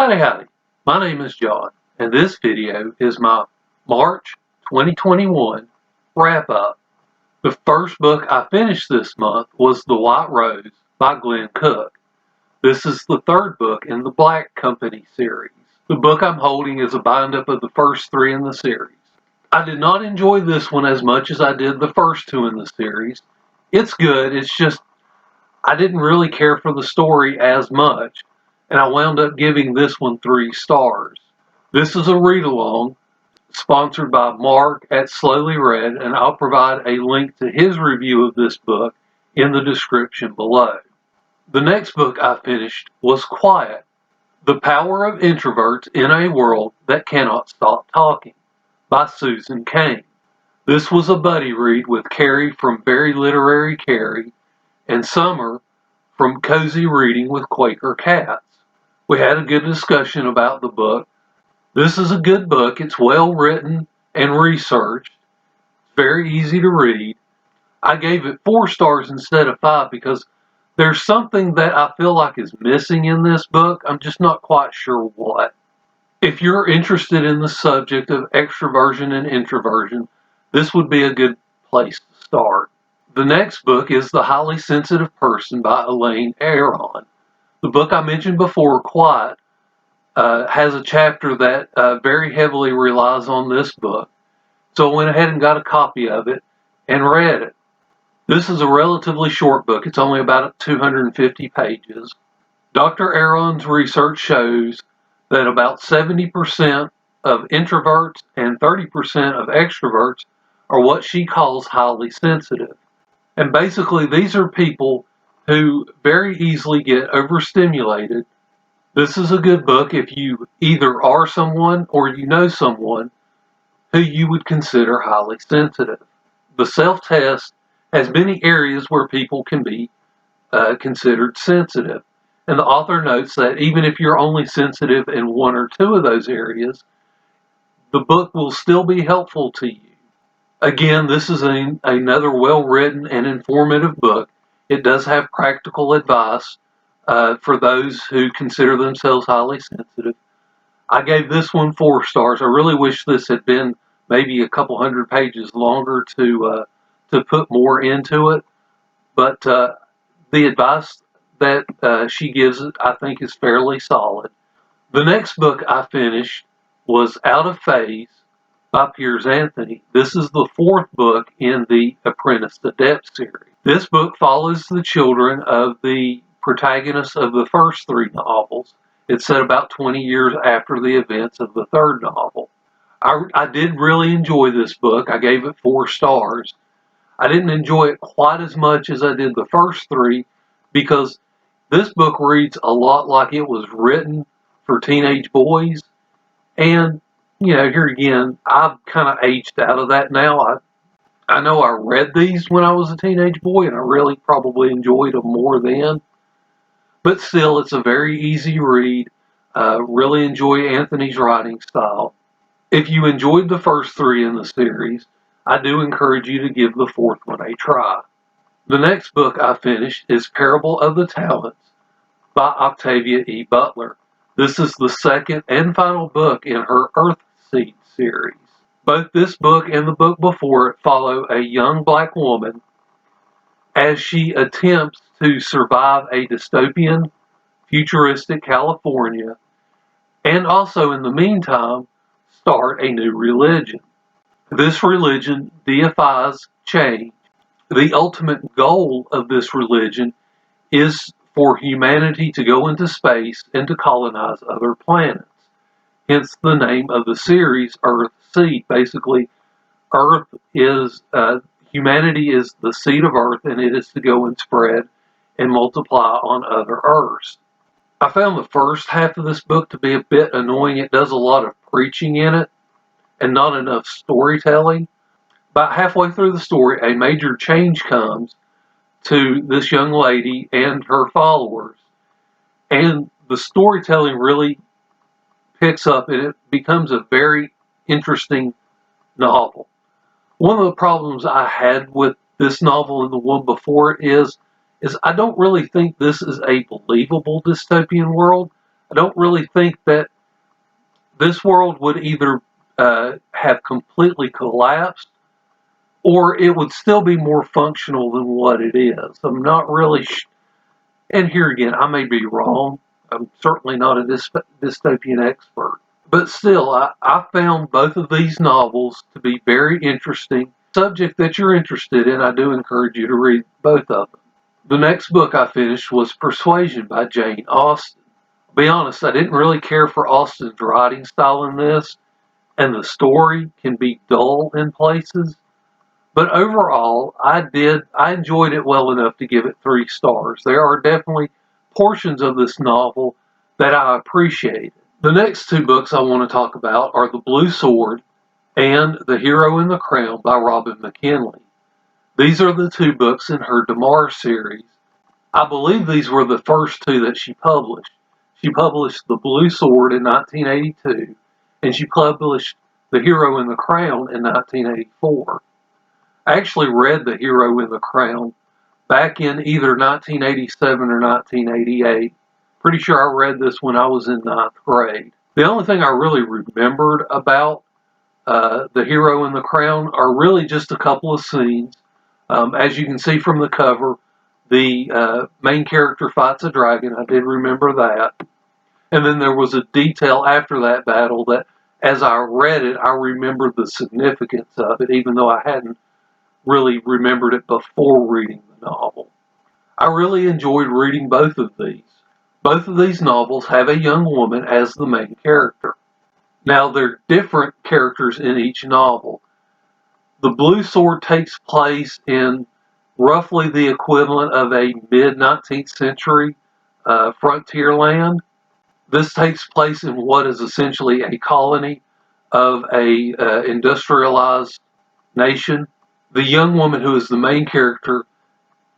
Howdy, my name is John, and this video is my March 2021 wrap-up. The first book I finished this month was The White Rose by Glen. This is the third book in the Black Company series. The book I'm holding is a bind-up of the first three in the series. I did not enjoy this one as much as I did the first two in the series. It's good, it's just I didn't really care for the story as much, and I wound up giving this one 3 stars. This is a read-along sponsored by Mark at Slowly Read, and I'll provide a link to his review of this book in the description below. The next book I finished was Quiet, The Power of Introverts in a World That Cannot Stop Talking by Susan Cain. This was a buddy read with Carrie from Very Literary Carrie and Summer from Cozy Reading with Quaker Cats. We had a good discussion about the book. This is a good book. It's well written and researched. It's very easy to read. I gave it 4 stars instead of 5 because there's something that I feel like is missing in this book. I'm just not quite sure what. If you're interested in the subject of extroversion and introversion, this would be a good place to start. The next book is The Highly Sensitive Person by Elaine and Aron. The book I mentioned before, Quiet, has a chapter that very heavily relies on this book. So I went ahead and got a copy of it and read it. This is a relatively short book. It's only about 250 pages. Dr. Aron's research shows that about 70% of introverts and 30% of extroverts are what she calls highly sensitive. And basically, these are people who very easily get overstimulated. This is a good book if you either are someone or you know someone who you would consider highly sensitive. The self-test has many areas where people can be considered sensitive. And the author notes that even if you're only sensitive in 1 or 2 of those areas, the book will still be helpful to you. Again, this is another well-written and informative book. It does have practical advice for those who consider themselves highly sensitive. I gave this one 4 stars. I really wish this had been maybe a couple hundred pages longer to put more into it. But the advice that she gives, I think, is fairly solid. The next book I finished was Out of Phaze by Piers. This is the 4th book in the Apprentice Adept series. This book follows the children of the protagonists of the first 3 novels. It's set about 20 years after the events of the 3rd novel. I did really enjoy this book. I gave it 4 stars. I didn't enjoy it quite as much as I did the first 3 because this book reads a lot like it was written for teenage boys. And, you know, here again, I've kind of aged out of that now. I know I read these when I was a teenage boy, and I really probably enjoyed them more then. But still, it's a very easy read. Really enjoy Anthony's writing style. If you enjoyed the first 3 in the series, I do encourage you to give the 4th one a try. The next book I finished is Parable of the Talents by Octavia E. Butler. This is the 2nd and final book in her Earthseed series. Both this book and the book before it follow a young black woman as she attempts to survive a dystopian, futuristic California, and also in the meantime start a new religion. This religion deifies change. The ultimate goal of this religion is for humanity to go into space and to colonize other planets. Hence the name of the series, Earthseed. Basically, Earth is, humanity is the seed of Earth, and it is to go and spread and multiply on other Earths. I found the first half of this book to be a bit annoying. It does a lot of preaching in it and not enough storytelling. About halfway through the story, a major change comes to this young lady and her followers. And the storytelling really picks up and it becomes a very interesting novel. One of the problems I had with this novel and the one before it is I don't really think this is a believable dystopian world. I don't really think that this world would either have completely collapsed or it would still be more functional than what it is. I'm not really and here again, I may be wrong. I'm certainly not a dystopian expert. But still, I found both of these novels to be very interesting. Subject that you're interested in, I do encourage you to read both of them. The next book I finished was Persuasion by Jane Austen. To be honest, I didn't really care for Austen's writing style in this, and the story can be dull in places. But overall, I enjoyed it well enough to give it 3 stars. There are definitely portions of this novel that I appreciated. The next 2 books I want to talk about are The Blue Sword and The Hero in the Crown by Robin McKinley. These are the 2 books in her Damar series. I believe these were the first 2 that she published. She published The Blue Sword in 1982, and she published The Hero in the Crown in 1984. I actually read The Hero in the Crown back in either 1987 or 1988. Pretty sure I read this when I was in 9th grade. The only thing I really remembered about The Hero in the Crown are really just a couple of scenes. As you can see from the cover, the main character fights a dragon. I did remember that. And then there was a detail after that battle that, as I read it, I remembered the significance of it, even though I hadn't really remembered it before reading the novel. I really enjoyed reading both of these. Both of these novels have a young woman as the main character. Now, they're different characters in each novel. The Blue Sword takes place in roughly the equivalent of a mid-19th century frontier land. This takes place in what is essentially a colony of a industrialized nation. The young woman who is the main character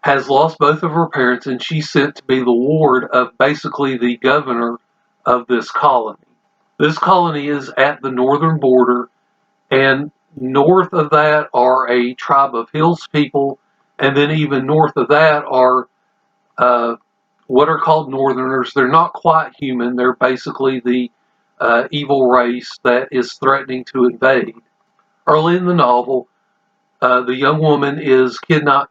has lost both of her parents, and she's sent to be the ward of basically the governor of this colony. This colony is at the northern border, and north of that are a tribe of hills people, and then even north of that are what are called northerners. They're not quite human. They're basically the evil race that is threatening to invade. Early in the novel, the young woman is kidnapped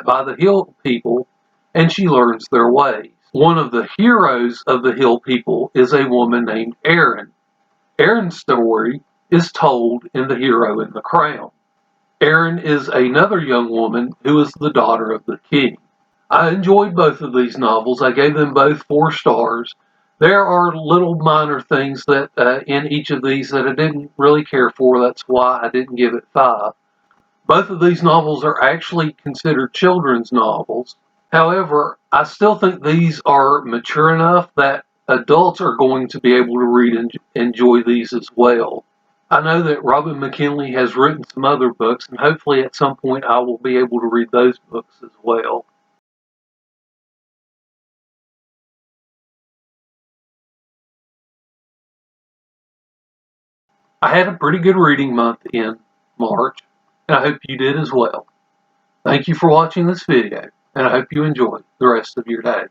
by the hill people, and she learns their ways. One of the heroes of the hill people is a woman named Aron. Aron's story is told in The Hero in the Crown. Aron is another young woman who is the daughter of the king. I enjoyed both of these novels. I gave them both 4 stars. There are little minor things that in each of these that I didn't really care for. That's why I didn't give it 5. Both of these novels are actually considered children's novels. However, I still think these are mature enough that adults are going to be able to read and enjoy these as well. I know that Robin McKinley has written some other books, and hopefully at some point I will be able to read those books as well. I had a pretty good reading month in March, and I hope you did as well. Thank you for watching this video, and I hope you enjoy the rest of your day.